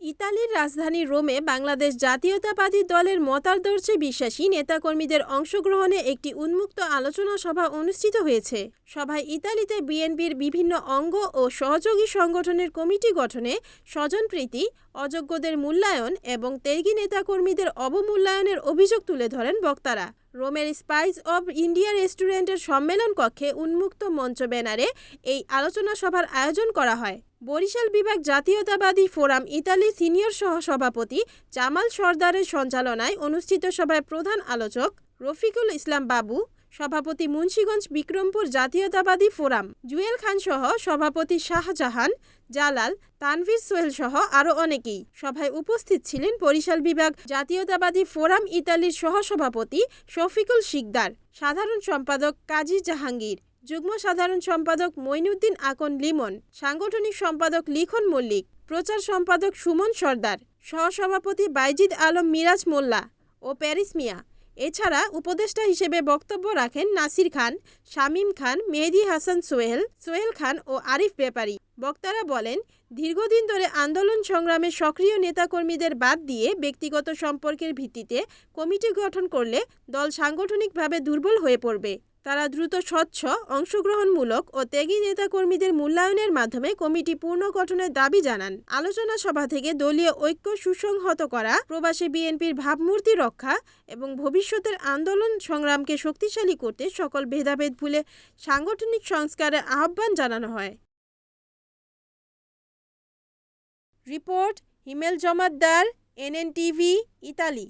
ইতালির রাজধানী রোমে বাংলাদেশ জাতীয়তাবাদী দলের মতাদর্শে বিশ্বাসী নেতাকর্মীদের অংশগ্রহণে একটি উন্মুক্ত আলোচনা সভা অনুষ্ঠিত হয়েছে। সভায় ইতালিতে বিএনপির বিভিন্ন অঙ্গ ও সহযোগী সংগঠনের কমিটি গঠনে, স্বজনপ্রীতি, অযোগ্যদের মূল্যায়ন এবং ত্যাগী নেতাকর্মীদের অবমূল্যায়নের অভিযোগ তুলে ধরেন বক্তারা। রোমের স্পাইস অব ইন্ডিয়া রেস্টুরেন্টের সম্মেলন কক্ষে উন্মুক্ত মঞ্চ ব্যানারে এই আলোচনা সভার আয়োজন করা হয়। বরিশাল বিভাগ জাতীয়তাবাদী ফোরাম ইতালির সিনিয়র সহসভাপতি জামাল সরদারের সঞ্চালনায় অনুষ্ঠিত সভায় প্রধান আলোচক রফিকুল ইসলাম বাবু, সভাপতি মুন্সিগঞ্জ বিক্রমপুর জাতীয়তাবাদী ফোরাম জুয়েল খান সহ সভাপতি শাহজাহান, জালাল, তানভীর সোহেল সহ আরও অনেকেই। সভায় উপস্থিত ছিলেন বরিশাল বিভাগ জাতীয়তাবাদী ফোরাম ইতালির সহসভাপতি শফিকুল শিকদার, সাধারণ সম্পাদক কাজী জাহাঙ্গীর, যুগ্ম সাধারণ সম্পাদক মঈনুদ্দিন আকন লিমন, সাংগঠনিক সম্পাদক লিখন মল্লিক, প্রচার সম্পাদক সুমন সর্দার, সহসভাপতি বাইজিদ আলম মিরাজ মোল্লা ও প্যারিস মিয়া। এছাড়া উপদেষ্টা হিসেবে বক্তব্য রাখেন নাসির খান, শামীম খান, মেহেদী হাসান সোহেল খান ও আরিফ ব্যাপারী। বক্তারা বলেন, দীর্ঘদিন ধরে আন্দোলন সংগ্রামে সক্রিয় নেতাকর্মীদের বাদ দিয়ে ব্যক্তিগত সম্পর্কের ভিত্তিতে কমিটি গঠন করলে দল সাংগঠনিকভাবে দুর্বল হয়ে পড়বে। তারা দ্রুত স্বচ্ছ, অংশগ্রহণমূলক ও ত্যাগী নেতাকর্মীদের মূল্যায়নের মাধ্যমে কমিটি পুনর্গঠনের দাবি জানান। আলোচনা সভা থেকে দলীয় ঐক্য সুসংহত করা, প্রবাসী বিএনপির ভাবমূর্তি রক্ষা এবং ভবিষ্যতের আন্দোলন সংগ্রামকে শক্তিশালী করতে সকল ভেদাভেদ ভুলে সাংগঠনিক সংস্কারের আহ্বান জানানো হয়। রিপোর্ট হিমেল জমাদ্দার, এনএনটিভি, ইতালি।